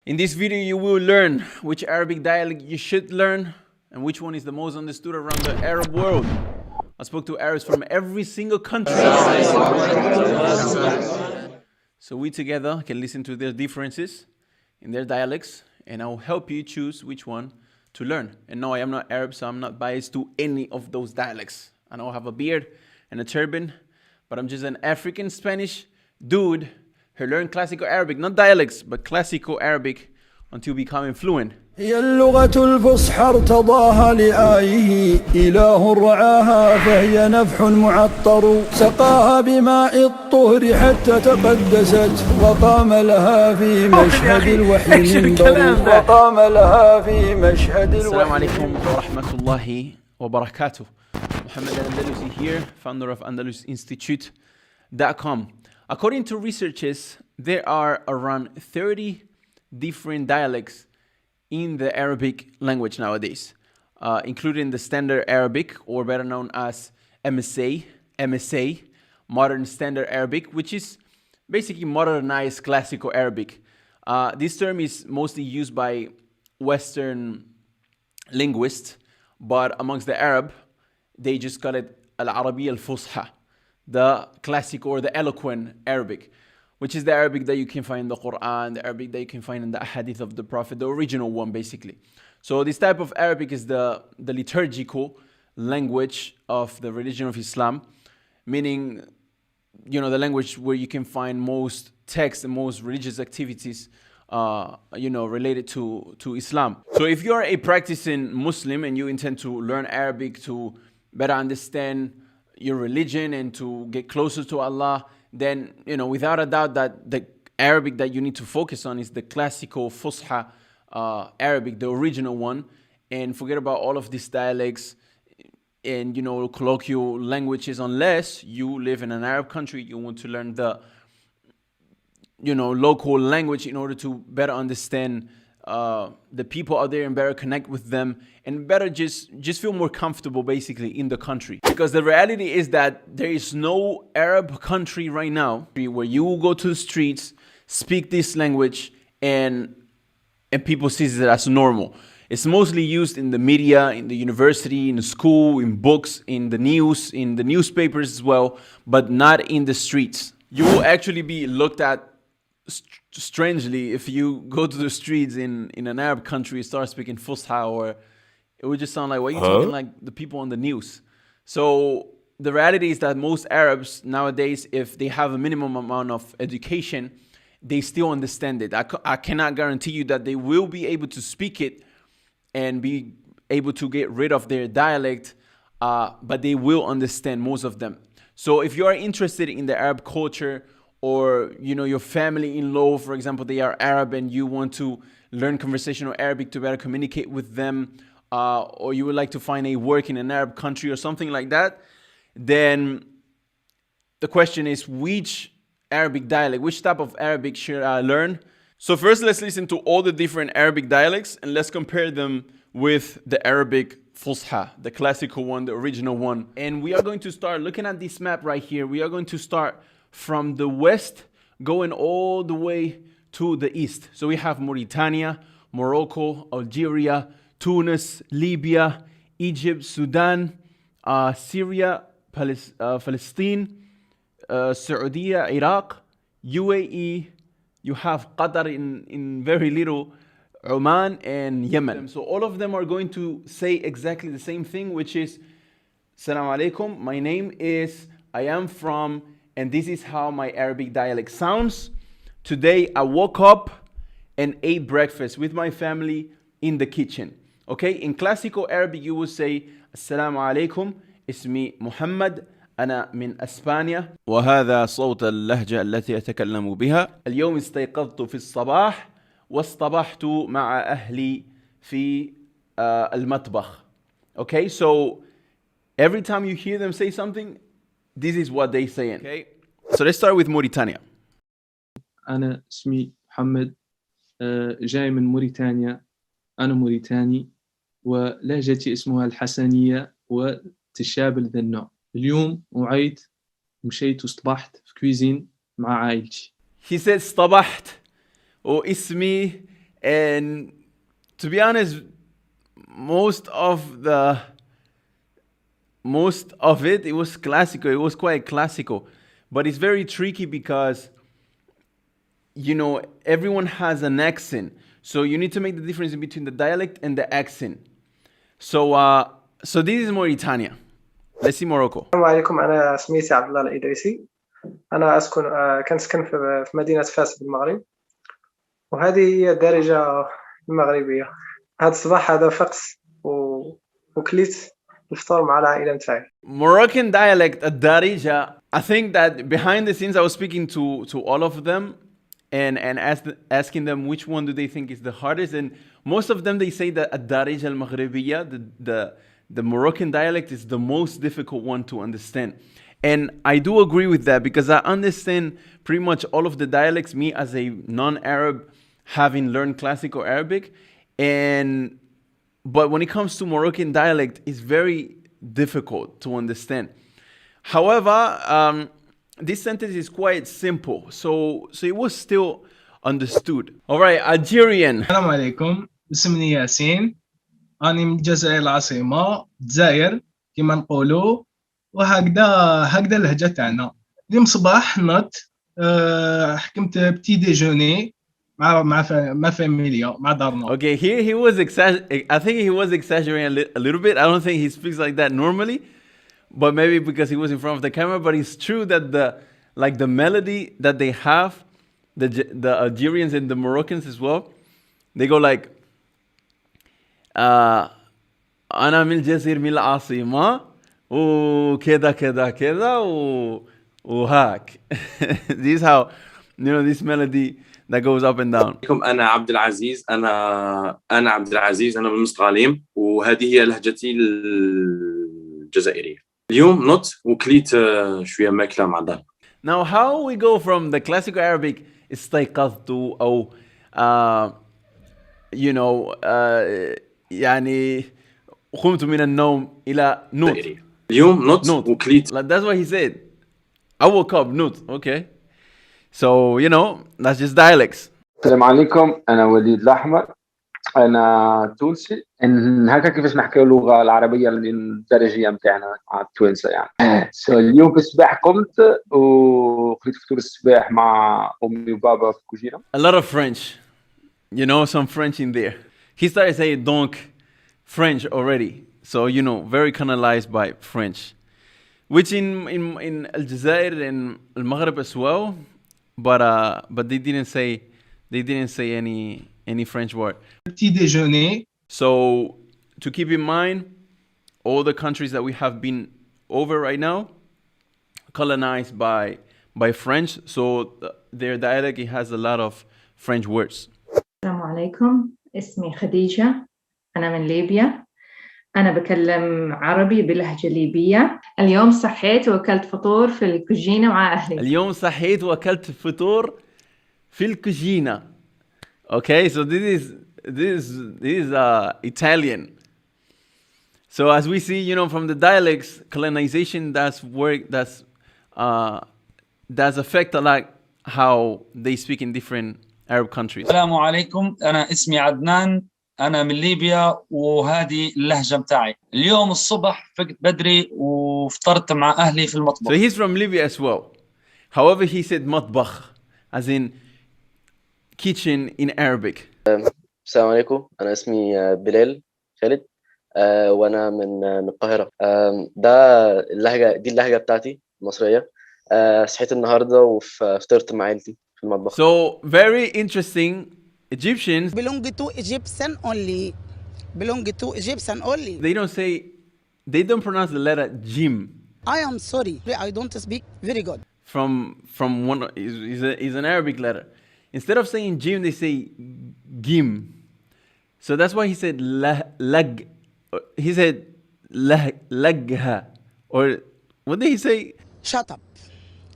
In this video, you will learn which Arabic dialect you should learn and which one is the most understood around the Arab world. I spoke to Arabs from every single country. So we together can listen to their differences in their dialects, and I'll help you choose which one to learn. And no, I am not Arab, so I'm not biased to any of those dialects. I know I have a beard and a turban, but I'm just an African Spanish dude who learned classical Arabic, not dialects, but classical Arabic until becoming fluent. هي اللغة الفصحى ارتضاها لآيه إله رعاها فهي نفح معطر سقاها بماء الطهر حتى تقدست وقام لها في مشهد الوحي منبر وقام لها في مشهد الوحي. السلام عليكم ورحمة الله وبركاته. Muhammad Al-Andalusi here, founder of AndalusInstitute.com. According to researchers, there are around 30 different dialects in the Arabic language nowadays, including the Standard Arabic, or better known as MSA, Modern Standard Arabic, which is basically modernized classical Arabic. This term is mostly used by Western linguists, but amongst the Arab, they just call it العربية الفصحى, the classic or the eloquent Arabic, which is the Arabic that you can find in the Quran, the Arabic that you can find in the hadith of the Prophet, the original one basically. So this type of Arabic is the liturgical language of the religion of Islam, meaning, you know, the language where you can find most texts and most religious activities related to Islam. So if you're a practicing Muslim and you intend to learn Arabic to better understand your religion and to get closer to Allah, then, without a doubt that the Arabic that you need to focus on is the classical Fusha Arabic, the original one, and forget about all of these dialects and, colloquial languages, unless you live in an Arab country, you want to learn the, local language in order to better understand the people out there and better connect with them and better just feel more comfortable basically in the country. Because the reality is that there is no Arab country right now where you will go to the streets, speak this language, and people see it as normal. It's mostly used in the media, in the university, in the school, in books, in the news, in the newspapers as well, but not in the streets. You will actually be looked at strangely if you go to the streets in an Arab country and start speaking Fusha, or it would just sound like, why are you talking like the people on the news? So the reality is that most Arabs nowadays, if they have a minimum amount of education, they still understand it. I cannot guarantee you that they will be able to speak it and be able to get rid of their dialect, but they will understand, most of them. So if you are interested in the Arab culture, or your family-in-law, for example, they are Arab and you want to learn conversational Arabic to better communicate with them, or you would like to find a work in an Arab country or something like that, then the question is, which Arabic dialect, which type of Arabic should I learn? So first, let's listen to all the different Arabic dialects and let's compare them with the Arabic Fusha, the classical one, the original one. And we are going to start looking at this map right here. We are going to start from the west, going all the way to the east. So we have Mauritania, Morocco, Algeria, Tunis, Libya, Egypt, Sudan, Syria, Palestine, Saudi, Iraq, UAE. You have Qatar in very little, Oman, and Yemen. So all of them are going to say exactly the same thing, which is, Assalamu alaikum, my name is, I am from, and this is how my Arabic dialect sounds. Today I woke up and ate breakfast with my family in the kitchen. Okay, in classical Arabic you will say, Assalamu alaikum, اسمي محمد, أنا من أسبانيا, وهذا صوت اللهجة التي أتكلم بها. اليوم استيقظت في الصباح واصطبحت مع أهلي في المطبخ. Okay, so every time you hear them say something, this is what they say. Okay, so let's start with Mauritania. أنا اسمي محمد، جاي من موريتانيا، أنا موريتاني، ولهجتي اسمها الحسنية وتشابه ذا النوع. اليوم وعيت مشيت واصطبحت في كويزين مع عائلتي. He said اصطبحت واسمي And to be honest, most of it was classical. It was quite classical, but it's very tricky because everyone has an accent, so you need to make the difference between the dialect and the accent. So this is Mauritania. Let's see Morocco. السلام عليكم. أنا سميتي عبد الله الإدريسي. أنا كنسكن في مدينة فاس بالمغرب، وهذه هي الدارجة المغربية. هذا الصباح هذا فقس وكليت الفطور مع العائلة متاعي. Moroccan dialect, الدارجة. I think that behind the scenes I was speaking to all of them and asking them which one do they think is the hardest, and most of them they say that الدارجة المغربية, the Moroccan dialect, is the most difficult one to understand. And I do agree with that because I understand pretty much all of the dialects, me as a non-Arab having learned classical Arabic. But when it comes to Moroccan dialect, it's very difficult to understand. However, this sentence is quite simple, so it was still understood. All right, Algerian. السلام عليكم، اسمي ياسين، أنا من الجزائر العاصمة الجزائر كما نقولوا، وهكذا اللهجة تاعنا. اليوم صباح نط حكمت بتي ديجوني مع فاميليا مع دارنا. Okay, here he was I think he was exaggerating a little bit. I don't think he speaks like that normally, but maybe because he was in front of the camera. But it's true that the melody that they have, the Algerians and the Moroccans as well, they go like أنا من الجزائر من العاصمة وكذا كذا كذا وهاك. This is how this melody that goes up and down. أنا عبد العزيز، أنا عبد العزيز، أنا من مستغاليم، وهذه هي لهجتي الجزائرية. اليوم نط وكليت شوية ماكلة مع دار. Now how we go from the classical Arabic استيقظت أو يعني قمت من النوم إلى نوت. اليوم نط وكليت. That's what he said. I woke up نوت. Okay. So that's just dialects. السلام عليكم، أنا وليد الأحمر، أنا تونسي. هكا كيفاش نحكي اللغة العربية الدارجية متاعنا مع التوانسة يعني. اليوم في الصباح قمت وخليت فطور الصباح مع أمي وبابا في الكوجينة. A lot of French, some French in there. He started saying donc French already, so very canalized by French, which in Aljazair and Al Maghreb as well, but they didn't say any French word. Petit déjeuner. So to keep in mind, all the countries that we have been over right now, colonized by French, so their dialect, it has a lot of French words. السلام عليكم، اسمي خديجة، أنا من ليبيا، أنا بكلم عربي بلهجة ليبية. اليوم صحيت وأكلت فطور في الكوجينة مع أهلي. اليوم صحيت وأكلت فطور في الكوجينة. Okay, so this is Italian. So as we see, from the dialects, colonization does affect a lot how they speak in different Arab countries. السلام عليكم، أنا اسمي عدنان، أنا من ليبيا، وهذه اللهجة متاعي. اليوم الصبح فقت بدري وفطرت مع أهلي في المطبخ. So he's from Libya as well. However, he said مطبخ, as in kitchen in Arabic. السلام عليكم، أنا اسمي بلال خالد، وأنا من القاهرة. دي اللهجة بتاعتي المصرية. صحيت النهاردة وفطرت مع عيلتي في المطبخ. So very interesting. Egyptians belong to Egyptian only. They don't pronounce the letter jim. I am sorry, I don't speak very good. From one is an Arabic letter. Instead of saying jim, they say gim. So that's why he said lag. He said lagha. Or what did he say? Shut up.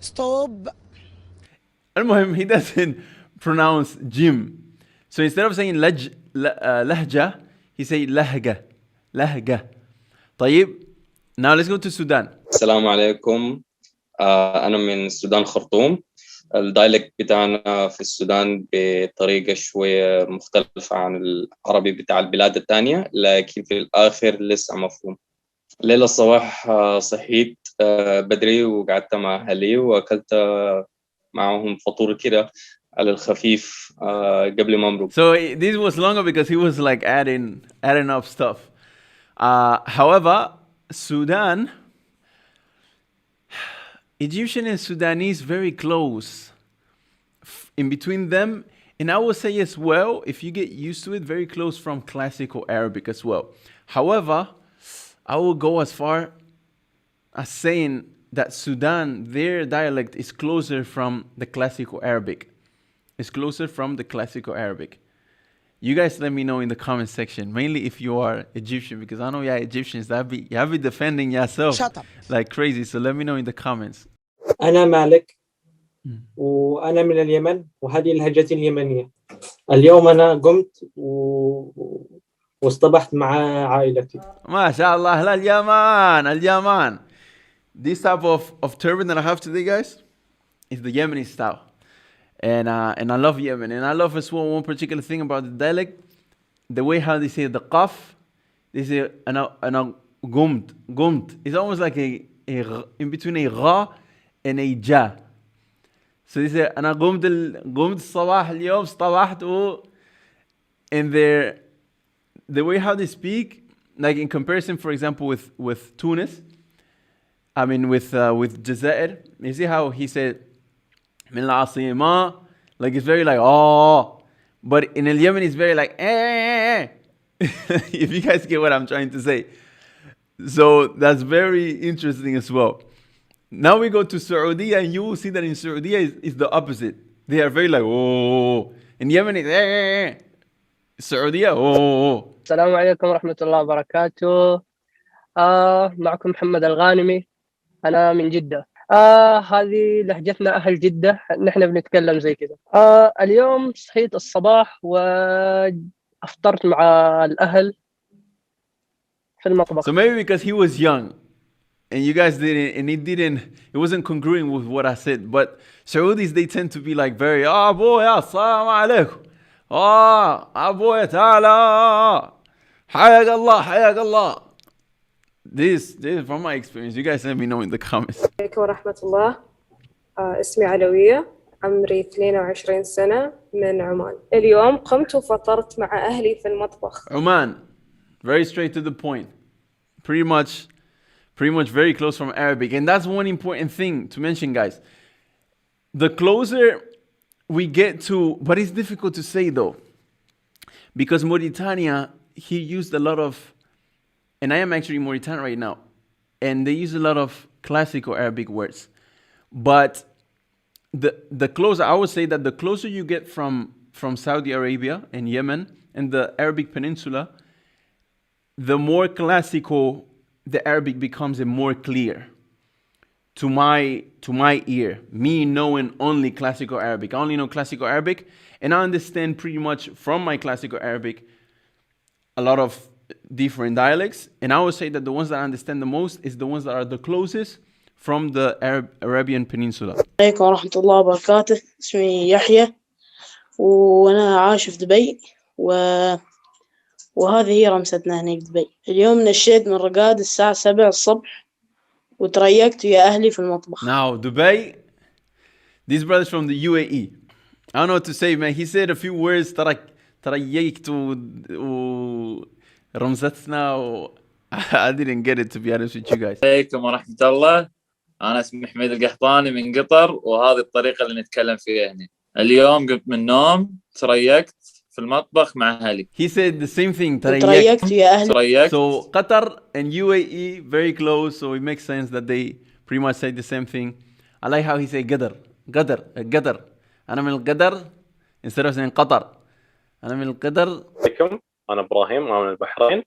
Stop. المهم, he doesn't pronounce jim. So instead of saying lahja, he say lahga. طيب. Now let's go to Sudan. السلام عليكم، أنا من السودان خرطوم، الدايلكت بتاعنا في السودان بطريقة شوية مختلفة عن العربي بتاع البلاد التانية، لكن في الآخر لسه مفهوم. ليلة الصباح صحيت بدري وقعدت مع أهلي وأكلت معهم فطور كده على الخفيف قبل ما أمرق. So this was longer because he was like adding up stuff. However, Sudan, Egyptian and Sudanese very close. In between them, and I would say as well, if you get used to it, very close from classical Arabic as well. However, I will go as far as saying that Sudan, their dialect is closer from the classical Arabic. It's closer from the classical Arabic. You guys let me know in the comment section, mainly if you are Egyptian, because I know y'all Egyptians, y'all be defending yourself like crazy. So let me know in the comments. أنا مالك وأنا من اليمن وهذه لهجتي اليمنية. اليوم أنا قمت واصطبحت مع عائلتي. ما شاء الله اليمن. This type of turban that I have today, guys, is the Yemeni style. And I love Yemen. And I love as well one particular thing about the dialect, the way how they say the qaf, they say ana gumt. It's almost like a in between a gha and a ja. So they say ana gumt الصباح اليوم صبحت. And the way how they speak, like in comparison, for example, with Tunis, I mean with Jazair, you see how he said من العاصمة, like it's very like oh, but in Yemen it's very like eh. If you guys get what I'm trying to say. So that's very interesting as well. Now we go to Saudi, and you will see that in Saudi is the opposite. They are very like oh. In Yemen it's eh. Saudi oh. السلام عليكم ورحمة الله وبركاته. معكم محمد الغانمي. أنا من جدة. هذه لهجتنا أهل جدة، نحن بنتكلم زي كده. اليوم صحيت الصباح وأفطرت مع الأهل في المطبخ. So maybe because he was young and you guys didn't, and it wasn't congruent with what I said. But Saudis, they tend to be like very أبويا السلام عليكم. أبويا تعالى حياك الله. This is from my experience. You guys let me know in the comments. عليكم ورحمة الله. اسمي علوية، عمري 22 سنة من عمان. اليوم قمت وفطرت مع أهلي في المطبخ. Oman, very straight to the point. Pretty much very close from Arabic. And that's one important thing to mention, guys. The closer we get to, but it's difficult to say though, because Mauritania, he used a lot of, and I am actually in Mauritania right now, and they use a lot of classical Arabic words. But the closer, I would say that the closer you get from Saudi Arabia and Yemen and the Arabic Peninsula, the more classical the Arabic becomes and more clear to my ear. Me knowing only classical Arabic, I only know classical Arabic, and I understand pretty much from my classical Arabic a lot of different dialects, and I would say that the ones that I understand the most is the ones that are the closest from the Arabian Peninsula. عليكم ورحمة الله وبركاته. اسمي يحيى وأنا عايش في دبي وهذه هي رمستنا هنا في دبي. اليوم نشيت من رقاد الساعة 7 الصبح وتريقت ويا أهلي في المطبخ. Now Dubai, these brothers from the UAE, I don't know what to say, man. He said a few words, تريقت ورمستنا I didn't get it, to be honest with you guys. عليكم ورحمة الله. أنا اسمي حميد القحطاني من قطر، وهذه الطريقة اللي نتكلم فيها هنا. اليوم قمت من النوم تريقت في المطبخ مع أهلي. He said the same thing. تريقت ويا أهلي. So Qatar and UAE very close, so it makes sense that they pretty much say the same thing. I like how he say قدر. أنا من القدر instead of saying قطر. أنا من القدر. عليكم، أنا إبراهيم، أنا من البحرين،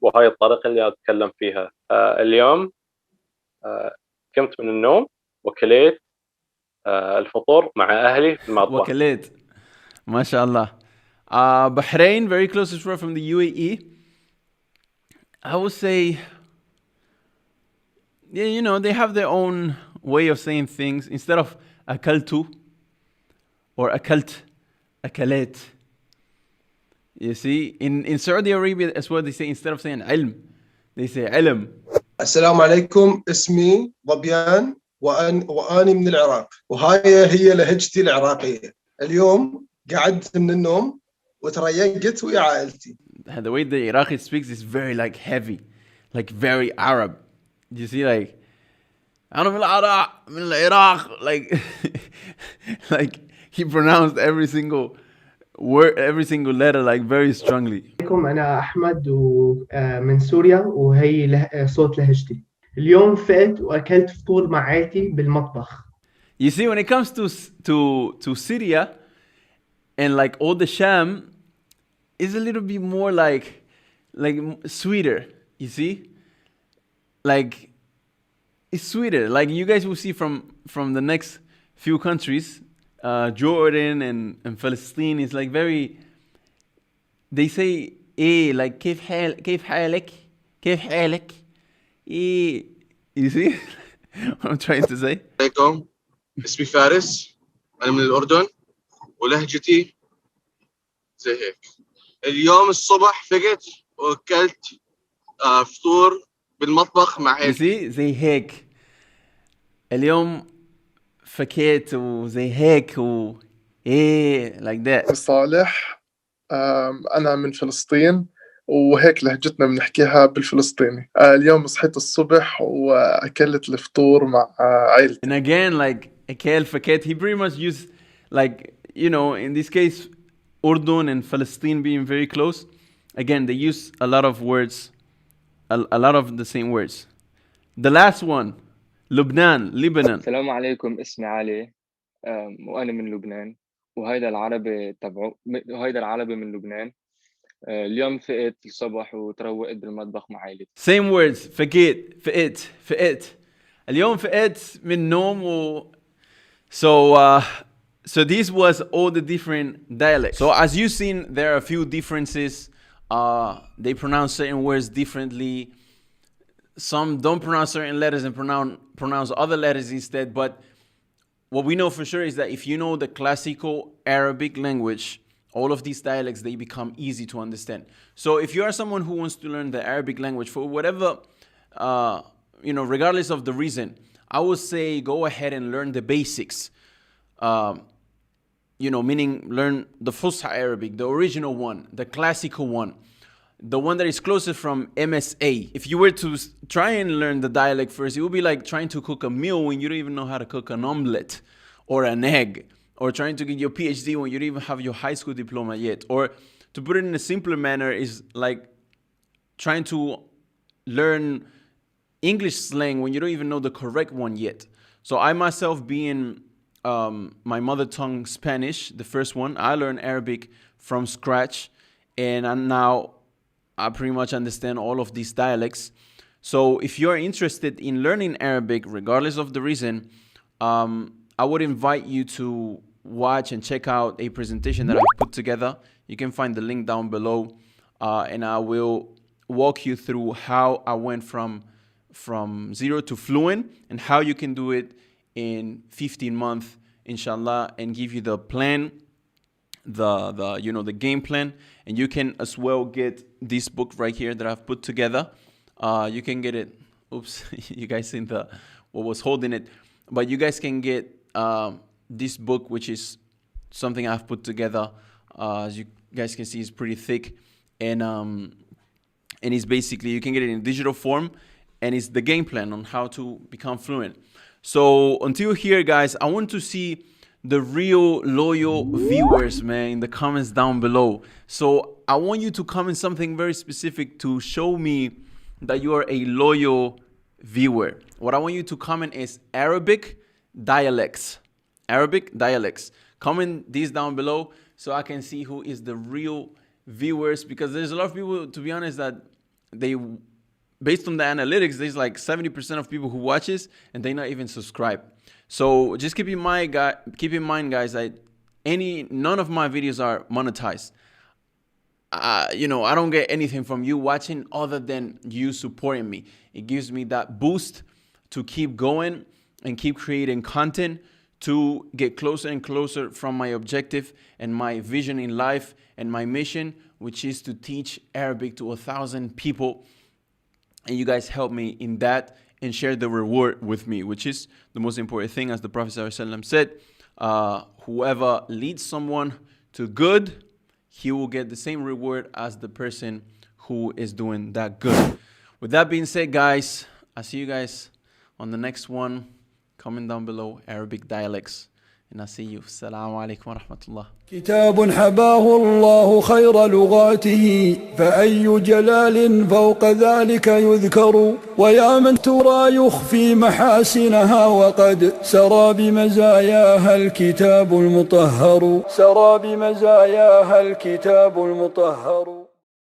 وهاي الطريقة اللي أتكلم فيها. اليوم قمت من النوم وكليت الفطور مع أهلي في المطبخ. وكليت ما شاء الله. Bahrain, very close as well from the UAE. I would say, yeah, you know, they have their own way of saying things. Instead of akaltu, or أكلت, أكلات. You see, in Saudi Arabia, that's what they say. Instead of saying علم, they say علم. السلام عليكم، اسمي ظبيان وأنا من العراق، وهاي هي لهجتي العراقية. اليوم قعدت من النوم وتريقت ويا عائلتي. The way the Iraqi speaks is very like heavy, like very Arab. You see, like أنا من العراق, like like he pronounced every single word, every single letter like very strongly. أنا أحمد ومن سوريا وهي صوت لهجتي. اليوم فقت وأكلت فطور مع عائلتي بالمطبخ. You see, when it comes to Syria and like all the Sham, is a little bit more like sweeter. You see, like it's sweeter. Like you guys will see from the next few countries, Jordan and Palestine is like very. They say like كيف حالك كيف حالك You see what I'm trying to say? عليكم، اسمي فارس، أنا من الأردن ولهجتي زي هيك. اليوم الصبح فقت وأكلت فطور بالمطبخ مع You see زي هيك. اليوم فكيت وزي هيك like that. صالح، أنا من فلسطين وهيك لهجتنا بنحكيها بالفلسطيني. اليوم صحيت الصبح وأكلت الفطور مع عائلتي. And again, like أكل فكيت, he pretty much used like, you know, in this case, Urdun and Palestine being very close. Again, they use a lot of words, a lot of the same words. The last one, Lebanon. السلام عليكم، اسمي علي وأنا من لبنان وهيدا العربي من لبنان. اليوم فقت الصبح وتروقت بالمطبخ مع عائلتي. Same words. فقت. اليوم فقت من نوم So this was all the different dialects. So as you've seen, there are a few differences. They pronounce certain words differently. Some don't pronounce certain letters and pronounce other letters instead. But what we know for sure is that if you know the classical Arabic language, all of these dialects, they become easy to understand. So if you are someone who wants to learn the Arabic language for whatever, regardless of the reason, I would say go ahead and learn the basics. Meaning learn the Fusha Arabic, the original one, the classical one, the one that is closest from MSA. If you were to try and learn the dialect first, it would be like trying to cook a meal when you don't even know how to cook an omelette or an egg, or trying to get your PhD when you don't even have your high school diploma yet. Or to put it in a simpler manner is like trying to learn English slang when you don't even know the correct one yet. So I myself, being my mother tongue Spanish, the first one, I learned Arabic from scratch, and now I pretty much understand all of these dialects. So if you're interested in learning Arabic, regardless of the reason, I would invite you to watch and check out a presentation that I've put together. You can find the link down below, and I will walk you through how I went from zero to fluent and how you can do it in 15 months, inshallah, and give you the plan, the game plan. And you can as well get this book right here that I've put together. You can get it. Oops, you guys seen what was holding it, but you guys can get this book, which is something I've put together. As you guys can see, it's pretty thick, and it's basically, you can get it in digital form, and it's the game plan on how to become fluent. So until here, guys, I want to see the real loyal viewers, man, in the comments down below. So I want you to comment something very specific to show me that you are a loyal viewer. What I want you to comment is Arabic dialects. Arabic dialects. Comment these down below so I can see who is the real viewers, because there's a lot of people, to be honest, that based on the analytics, there's like 70% of people who watch this and they not even subscribe. So just keep in mind, guys, that none of my videos are monetized. I don't get anything from you watching other than you supporting me. It gives me that boost to keep going and keep creating content to get closer and closer from my objective and my vision in life and my mission, which is to teach Arabic to 1,000 people. And you guys help me in that and share the reward with me, which is the most important thing. As the Prophet ﷺ said, whoever leads someone to good, he will get the same reward as the person who is doing that good. With that being said, guys, I'll see you guys on the next one. Comment down below, Arabic dialects. And I'll see you. Assalamu alaikum wa rahmatullah. كتاب حباه الله خير لغاته فأي جلال فوق ذلك يذكر ويا من ترى يخفي محاسنها وقد سرى بمزاياها الكتاب المطهر